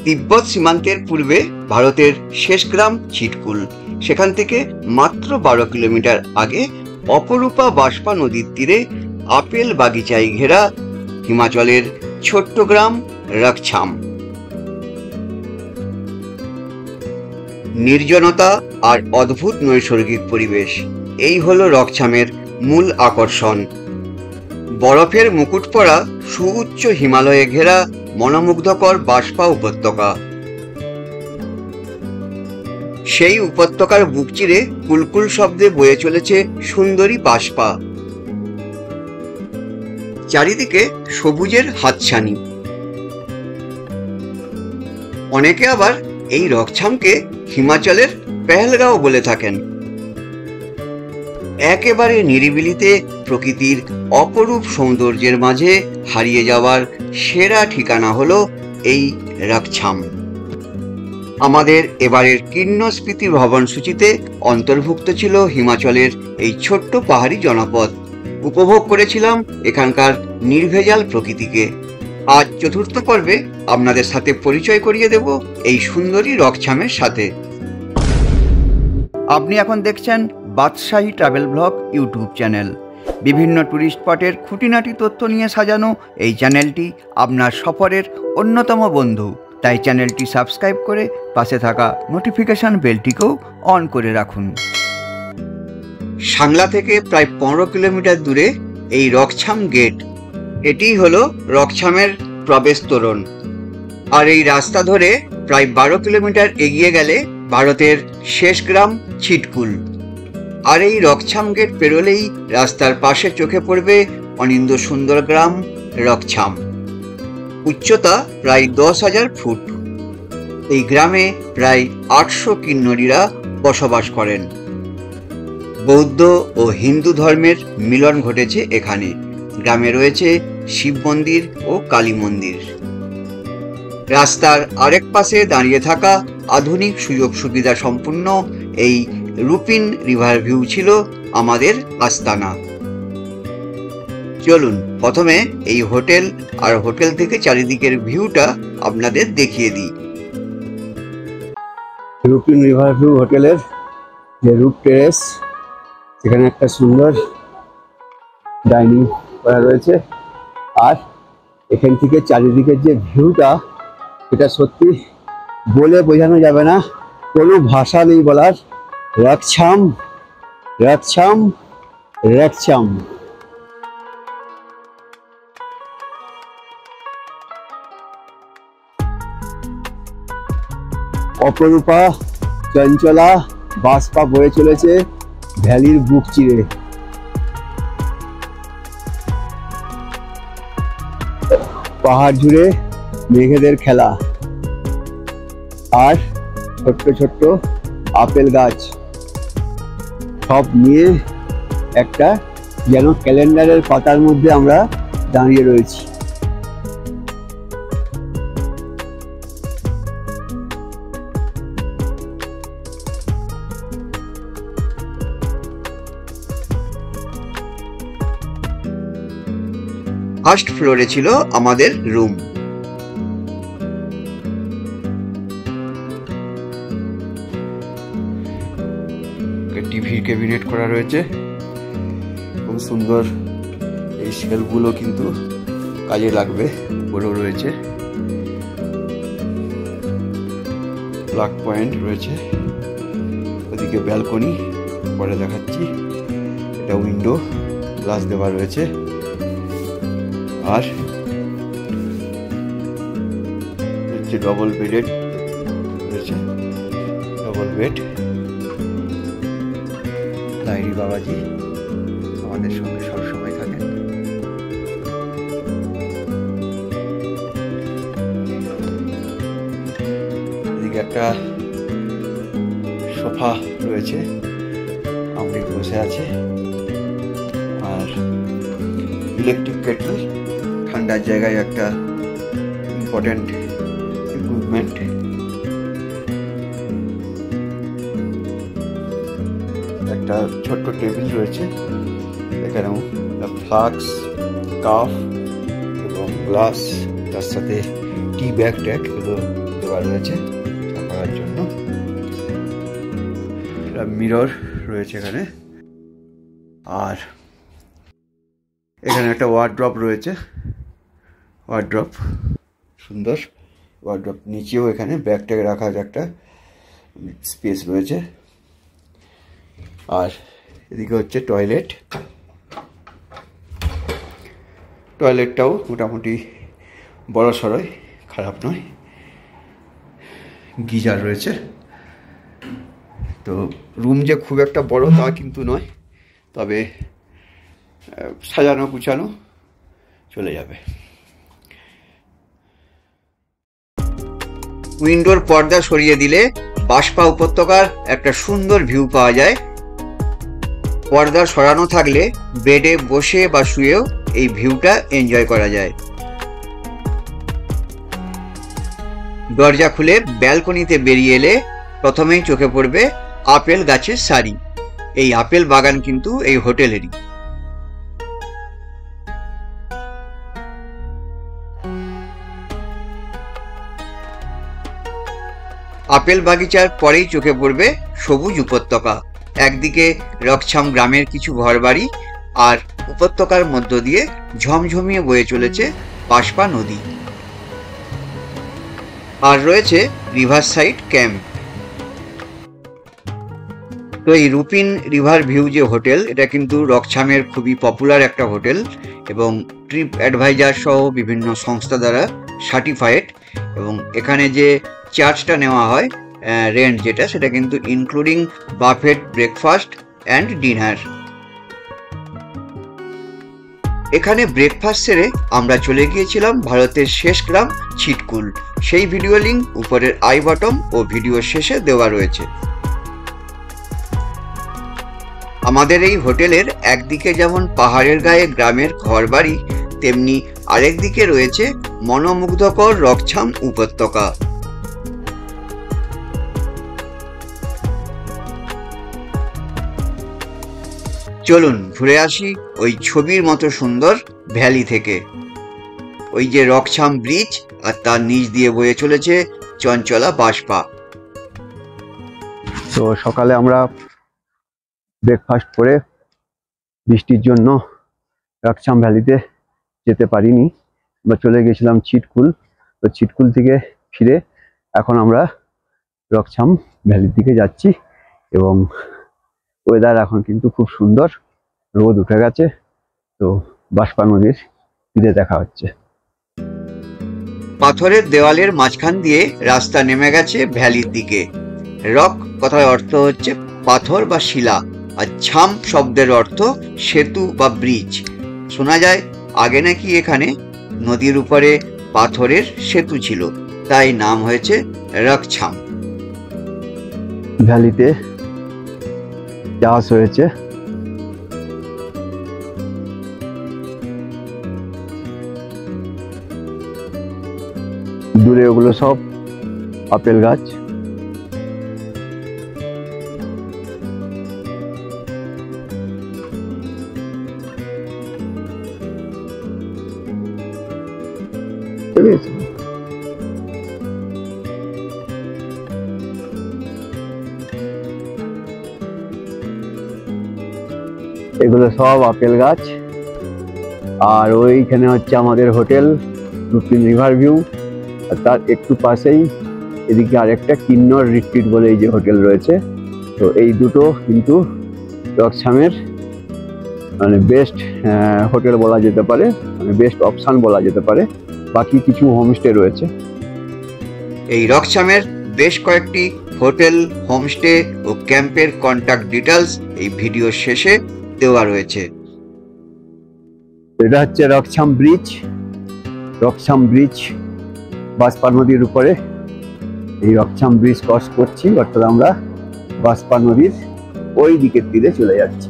তিব্বত সীমান্তের পূর্বে ভারতের শেষ গ্রাম ছিটকুল, সেখান থেকে মাত্র 12 কিলোমিটার আগে অপরূপা বাষ্পা নদীর তীরে আপেল বাগিচায় ঘেরা হিমাচলের ছোট্ট গ্রাম রকছাম। নির্জনতা আর অদ্ভুত নৈসর্গিক পরিবেশ, এই হলো রকছামের মূল আকর্ষণ। বরফের মুকুট পরা সুউচ্চ হিমালয়ে ঘেরা মনোমুগ্ধকর বাষ্পা উপত্যকা। সেই উপত্যকার বুক চিরে কুলকুল শব্দে বয়ে চলেছে সুন্দরী বাষ্পা। চারিদিকে সবুজের হাতছানি। অনেকে আবার এই রকছামকে হিমাচলের পেহেলগাঁও বলে থাকেন। একেবারে নিরিবিলিতে প্রকৃতির অপরূপ সৌন্দর্যের মাঝে হারিয়ে যাওয়ার সেরা ঠিকানা হলো এই রকছাম। আমাদের এবারের কীর্ণ স্মৃতি ভ্রমণ সূচিতে অন্তর্ভুক্ত ছিল হিমাচলের এই ছোট্ট পাহাড়ি জনপদ। উপভোগ করেছিলাম এখানকার নির্ভেজাল প্রকৃতিকে। আজ চতুর্থ পর্বে আপনাদের সাথে পরিচয় করিয়ে দেব এই সুন্দরী রকছামের সাথে। আপনি এখন দেখছেন বাদশাহী ট্রাভেল ব্লগ ইউটিউব চ্যানেল। বিভিন্ন ট্যুরিস্ট স্পটের খুঁটিনাটি তথ্য নিয়ে সাজানো এই চ্যানেলটি আপনার সফরের অন্যতম বন্ধু। তাই চ্যানেলটি সাবস্ক্রাইব করে পাশে থাকা নোটিফিকেশন বেলটিকেও অন করে রাখুন। সাংলা থেকে প্রায় 15 কিলোমিটার দূরে এই রকছাম গেট, এটি হলো রকছামের প্রবেশ তোরণ। আর এই রাস্তা ধরে প্রায় 12 কিলোমিটার এগিয়ে গেলে ভারতের শেষ গ্রাম ছিটকুল। আর এই রকছাম গেট পেরোলেই রাস্তার পাশে চোখে পড়বে অনিন্দ সুন্দর গ্রাম রকছাম। উচ্চতা প্রায় 10,000 ফুট। এই গ্রামে প্রায় 800 কিন্নরীরা বসবাস করেন। বৌদ্ধ ও হিন্দু ধর্মের মিলন ঘটেছে এখানে। গ্রামে রয়েছে শিব মন্দির ও কালী মন্দির। রাস্তার আরেক পাশে দাঁড়িয়ে থাকা আধুনিক সুযোগ সুবিধা সম্পূর্ণ এই রুপিন রিভার ভিউ ছিল আমাদের আস্তানা। চলুন প্রথমে এই হোটেল আর হোটেল থেকে চারিদিকের ভিউটা আপনাদের দেখিয়ে দিই। রুপিন রিভার ভিউ হোটেলের যে রুপ টেরেস, সেখানে একটা সুন্দর ডাইনিং করা রয়েছে। আর এখান থেকে চারিদিকের যে ভিউটা, এটা সত্যি বলে বোঝানো যাবে না, কোনো ভাষা নেই বলার। রকছাম রকছাম রকছাম। অপরূপা চঞ্চলা বাষ্পা বয়ে চলেছে ভ্যালির বুক চিরে। পাহাড় জুড়ে মেঘেদের খেলা, আর ছোট্ট ছোট্ট আপেল গাছ, সব নিয়ে একটা যেন ক্যালেন্ডারের পাতার মধ্যে আমরা দাঁড়িয়ে রয়েছি। ফার্স্ট ফ্লোরে ছিল আমাদের রুম। টিভি ক্যাবিনেট করা রয়েছে, খুব সুন্দর। এই শেলফগুলো কিন্তু কাজে লাগবে। বড় রয়েছে, প্লাগ পয়েন্ট রয়েছে। ওদিকে ব্যালকনি, পরে দেখাচ্ছি। এটা উইন্ডো, গ্লাস দেওয়া রয়েছে। আর হচ্ছে ডবল বেডেড রয়েছে, ডবল বেড। লাইরি বাবাজি আমাদের সঙ্গে সবসময় থাকেন। এদিকে একটা সোফা রয়েছে, অমৃত বসে আছে। আর ইলেকট্রিক কেটল, ঠান্ডার জায়গায় একটা ইম্পর্টেন্ট ইকুইপমেন্ট। একটা ছোট্ট টেবিল রয়েছে, এখানেও ফ্লাস্ক, কাপ এবং গ্লাস, তার সাথে টি ব্যাগ ট্যাগ এগুলো দেওয়া রয়েছে করার জন্য। মিরর রয়েছে এখানে, আর এখানে একটা ওয়ার্ড্রপ রয়েছে, ওয়ার্ড্রপ সুন্দর ওয়ার্ড্রপ। নিচেও এখানে ব্যাগ ট্যাগ রাখার একটা স্পেস রয়েছে। আর এদিকে হচ্ছে টয়লেট, টয়লেটটাও মোটামুটি বড় সড়ই, খারাপ নয়। গিজার রয়েছে। তো রুম যে খুব একটা বড় তা কিন্তু নয়, তবে সাজানো গুছানো চলে যাবে। উইন্ডোর পর্দা সরিয়ে দিলে বাঁশপা উপত্যকার একটা সুন্দর ভিউ পাওয়া যায়। পর্দা সরানো থাকলে বেডে বসে বা শুয়েও এই ভিউটা এনজয় করা যায়। দরজা খুলে ব্যালকনিতে বেরিয়ে এলে প্রথমেই চোখে পড়বে আপেল গাছের সারি। এই আপেল বাগান কিন্তু এই হোটেলেরই। আপেল বাগিচার পরেই চোখে পড়বে সবুজ উপত্যকা। একদিকে রকছাম গ্রামের কিছু ঘরবাড়ি, আর উপত্যকার মধ্য দিয়ে ঝমঝমিয়ে বয়ে চলেছে বাঁশপা নদী। আর রয়েছে রিভার সাইড ক্যাম্প। তো এই রুপিন রিভার ভিউ যে হোটেল, এটা কিন্তু রকছামের খুবই পপুলার একটা হোটেল এবং ট্রিপ অ্যাডভাইজার সহ বিভিন্ন সংস্থা দ্বারা সার্টিফাইড। এবং এখানে যে চার্জটা নেওয়া হয় রেন্ট যেটা, সেটা কিন্তু including buffet breakfast and dinner. এখানে ব্রেকফাস্ট সেরে আমরা চলে গিয়েছিলাম ভারতের শেষ গ্রাম ছিটকুল। সেই ভিডিও লিঙ্ক উপরের আই বটম ও ভিডিও শেষে দেওয়া রয়েছে। আমাদের এই হোটেলের একদিকে যেমন পাহাড়ের গায়ে গ্রামের ঘরবাড়ি, তেমনি আরেক দিকে রয়েছে মনোমুগ্ধকর রকছাম উপত্যকা। চলুন ঘুরে আসি ওই ছবির মতো সুন্দর ভ্যালি থেকে। ওই যে রকছাম ব্রিজ, আর তার নিচ দিয়ে বয়ে চলেছে চঞ্চলা বাঁশপা। তো সকালে আমরা ব্রেকফাস্ট করে বৃষ্টির জন্য রকছাম ভ্যালিতে যেতে পারিনি, আমরা চলে গেছিলাম ছিটকুল। তো ছিটকুল থেকে ফিরে এখন আমরা রকছাম ভ্যালির দিকে যাচ্ছি এবং ওয়েদার এখন কিন্তু খুব সুন্দর, রোদ উঠে গেছে। তো বাঁশপা নদীর তীরে দেখা হচ্ছে। পাথরের দেওয়ালের মাঝখান দিয়ে রাস্তা নেমে গেছে ভ্যালির দিকে। রক কথার অর্থ হচ্ছে পাথর বা শিলা, আর ছাম শব্দের অর্থ সেতু বা ব্রিজ। শোনা যায় আগে নাকি এখানে নদীর উপরে পাথরের সেতু ছিল, তাই নাম হয়েছে রকছাম। ভ্যালিতে চাষ হয়েছে। দূরে ওগুলো সব আপেল গাছ। এগুলো সব আপেল গাছ। আর ওইখানে হচ্ছে আমাদের হোটেল রুপিন রিভার ভিউ, আর তার একটু পাশেই এদিকে আরেকটা কিন্নর রিট্রিট বলে এই যে হোটেল রয়েছে। তো এই দুটো কিন্তু রকছামের মানে বেস্ট হোটেল বলা যেতে পারে, মানে বেস্ট অপশন বলা যেতে পারে। বাকি কিছু হোমস্টে রয়েছে। এই রকছামের বেশ কয়েকটি হোটেল, হোমস্টে ও ক্যাম্পের কন্ট্যাক্ট ডিটেলস এই ভিডিও শেষে দেওয়া রয়েছে। এটা হচ্ছে রকছাম ব্রিজ। রকছাম ব্রিজ বাঁশপা নদীর উপরে। এই রকছাম ব্রিজ ক্রস করছি, অর্থাৎ আমরা বাঁশপা নদীর ওই দিকের তীরে চলে যাচ্ছি।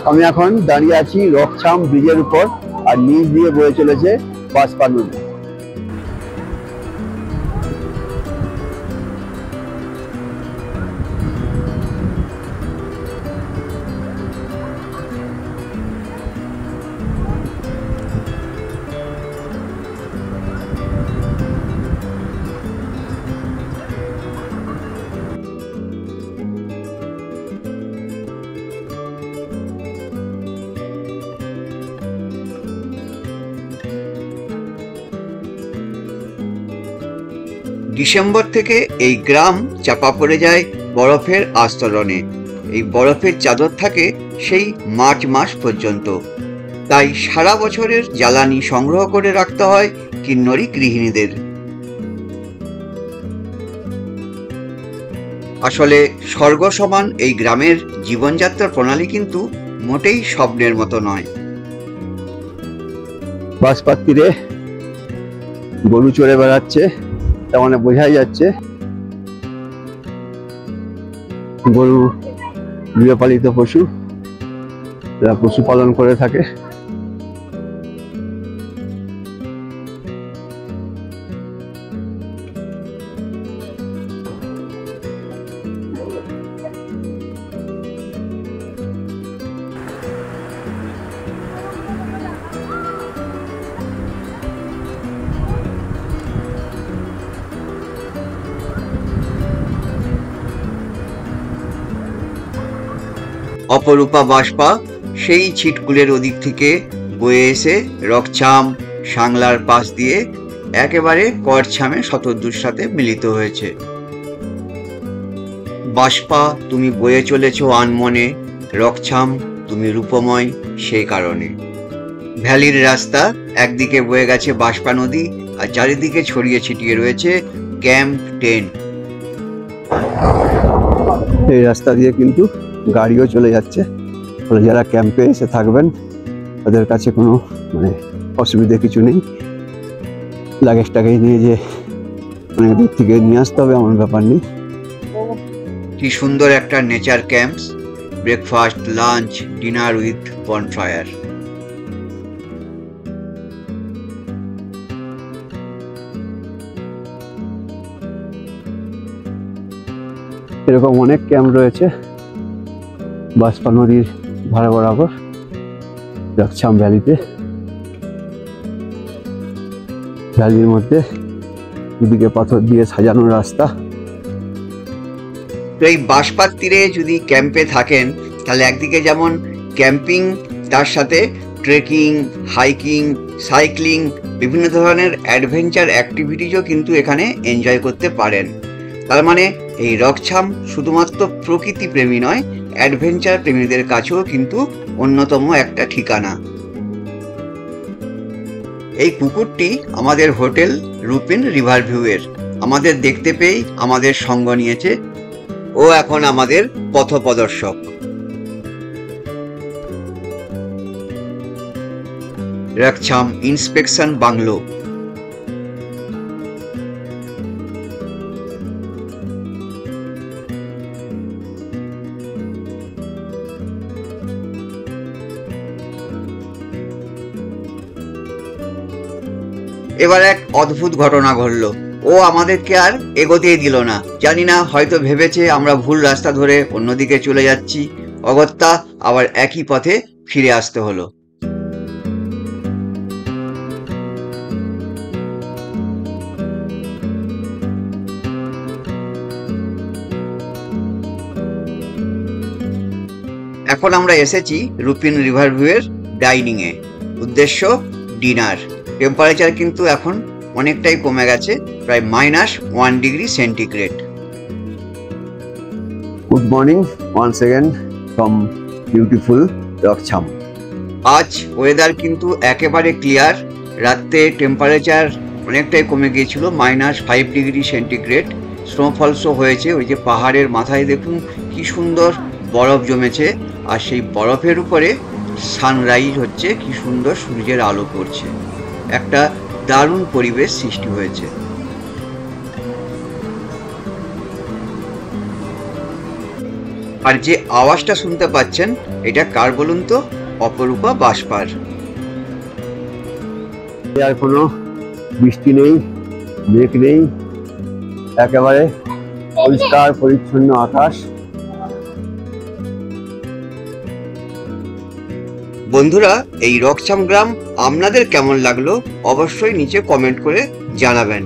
আমি এখন দাঁড়িয়ে আছি রকছাম ব্রিজের উপর, আর নিচ দিয়ে বয়ে চলেছে বাঁশপা নদী। ডিসেম্বর থেকে এই গ্রাম চাপা পড়ে যায় বরফের আস্তরণে। এই বরফের চাদর থাকে সেই মার্চ মাস পর্যন্ত। তাই সারা বছরের জ্বালানি সংগ্রহ করে রাখতে হয় কিন্নরী গৃহিণীদের। আসলে স্বর্গ সমান এই গ্রামের জীবনযাত্রার প্রণালী কিন্তু মোটেই স্বপ্নের মতো নয়। বাঁশপাত তীরে গরু চড়ে বেড়াচ্ছে, তার মানে বোঝাই যাচ্ছে গরু গৃহপালিত পশু, যারা পশুপালন করে থাকে। অপরূপা বাষ্পা সেই ছিটকুলের ওদিক থেকে বয়ে এসে রকছাম সাংলার পাশ দিয়ে একেবারে করছামে শতদ্রুর সাথে মিলিত হয়েছে। বাষ্পা তুমি বয়ে চলেছ আনমনে, রকছাম তুমি রূপময় সেই কারণে। ভ্যালির রাস্তা একদিকে বয়ে গেছে বাষ্পা নদী, আর চারিদিকে ছড়িয়ে ছিটিয়ে রয়েছে ক্যাম্প টেন্ট। এই রাস্তা দিয়ে কিন্তু গাড়িও চলে যাচ্ছে, ফলে যারা ক্যাম্পে এসে থাকবেন তাদের কাছে কোনো অসুবিধা কিছু নেই। লাগেজ টাগেজ নিয়ে যে অনেক দূর থেকে নিয়ে আসতে হবে এমন ব্যাপার নেই। কি সুন্দর একটা nature camps, breakfast, lunch, dinner with bonfire. এরকম অনেক ক্যাম্প রয়েছে বাষ্পা নদীর ধারে বরাবর রকছাম ভ্যালিতে। ভ্যালির মধ্যে দুদিকে পাথর দিয়ে সাজানো রাস্তা। তো এই বাঁশপাত তীরে যদি ক্যাম্পে থাকেন তাহলে একদিকে যেমন ক্যাম্পিং, তার সাথে ট্রেকিং, হাইকিং, সাইক্লিং, বিভিন্ন ধরনের অ্যাডভেঞ্চার অ্যাক্টিভিটিজও কিন্তু এখানে এনজয় করতে পারেন। তার মানে এই রকছাম শুধুমাত্র প্রকৃতি প্রেমী নয়, অ্যাডভেঞ্চার প্রেমীদের কাছেও কিন্তু অন্যতম একটা ঠিকানা। এই কুকুরটি আমাদের হোটেল রুপিন রিভারভিউয়ের। আমাদের দেখতে পেয়েই আমাদের সঙ্গ নিয়েছে, ও এখন আমাদের পথপ্রদর্শক। রকছাম ইন্সপেকশন বাংলো। এবার এক অদ্ভুত ঘটনা ঘটলো, ও আমাদেরকে আর এগোতেই দিল না। জানি না, হয়তো ভেবেছে আমরা ভুল রাস্তা ধরে অন্যদিকে চলে যাচ্ছি। অগত্যা আবার একই পথে ফিরে আসতে হলো। এখন আমরা এসেছি রুপিন রিভারভিউয়ের ডাইনিং এ। উদ্দেশ্য ডিনার। টেম্পারেচার কিন্তু এখন অনেকটাই কমে গেছে, প্রায় -1 degree centigrade. Good morning once again from beautiful Rakcham. আজ ওয়েদার কিন্তু একেবারে ক্লিয়ার। রাতে টেম্পারেচার অনেকটাই কমে গিয়েছিল, -5 ডিগ্রি সেন্টিগ্রেড। স্নোফলসও হয়েছে। ওই যে পাহাড়ের মাথায় দেখুন কি সুন্দর বরফ জমেছে, আর সেই বরফের উপরে সানরাইজ হচ্ছে, কি সুন্দর সূর্যের আলো পড়ছে। একটা দারুণ পরিবেশ সৃষ্টি হয়েছে। আর যে আওয়াজটা শুনতে পাচ্ছেন, এটা কার বলুন তো? অপরূপা বাষ্পার। আর কোনো বৃষ্টি নেই, মেঘ নেই, একেবারে পরিষ্কার পরিচ্ছন্ন আকাশ। বন্ধুরা, এই রকছাম গ্রাম আপনাদের কেমন লাগলো অবশ্যই নিচে কমেন্ট করে জানাবেন।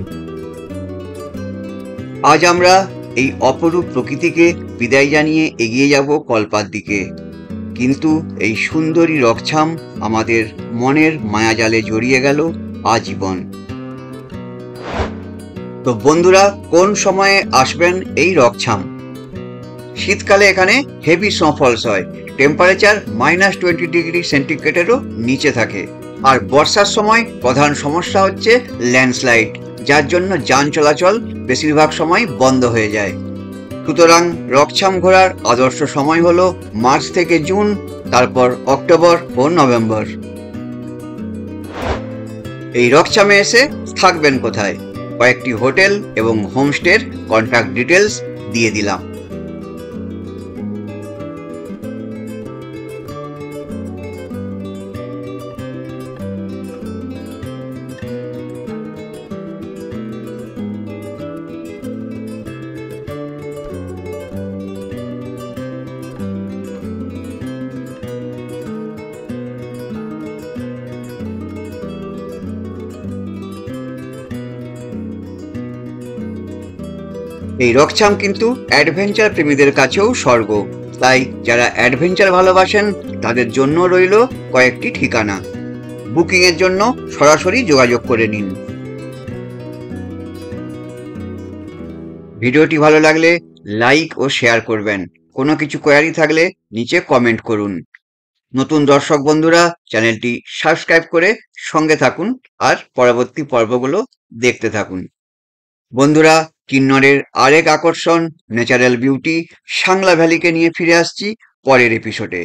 আজ আমরা এই অপরূপ প্রকৃতিকে বিদায় জানিয়ে এগিয়ে যাব কল্পার দিকে, কিন্তু এই সুন্দরী রকছাম আমাদের মনের মায়াজালে জড়িয়ে গেল আজীবন। তো বন্ধুরা, কোন সময়ে আসবেন এই রকছাম? শীতকালে এখানে হেভি স্নোফলস হয়, টেম্পারেচার -20°C নিচে থাকে। আর বর্ষার সময় প্রধান সমস্যা হচ্ছে ল্যান্ডস্লাইড, যার জন্য যান চলাচল বেশিরভাগ সময় বন্ধ হয়ে যায়। সুতরাং রকছাম ঘোরার আদর্শ সময় হলো মার্চ থেকে জুন, তারপর অক্টোবর ও নভেম্বর। এই রকছামে এসে থাকবেন কোথায়? কয়েকটি হোটেল এবং হোমস্টের কন্ট্যাক্ট ডিটেলস দিয়ে দিলাম। এই রকছাম কিন্তু অ্যাডভেঞ্চার প্রেমীদের কাছেও স্বর্গ, তাই যারা অ্যাডভেঞ্চার ভালোবাসেন তাদের জন্য রইল কয়েকটি ঠিকানা। বুকিং এর জন্য সরাসরি যোগাযোগ করে নিন। ভিডিওটি ভালো লাগলে লাইক ও শেয়ার করবেন। কোনো কিছু কোয়ারি থাকলে নিচে কমেন্ট করুন। নতুন দর্শক বন্ধুরা চ্যানেলটি সাবস্ক্রাইব করে সঙ্গে থাকুন আর পরবর্তী পর্বগুলো দেখতে থাকুন। বন্ধুরা, কিন্নরের আরেক আকর্ষণ ন্যাচারাল বিউটি সাংলা ভ্যালিকে নিয়ে ফিরে আসছি পরের এপিসোডে।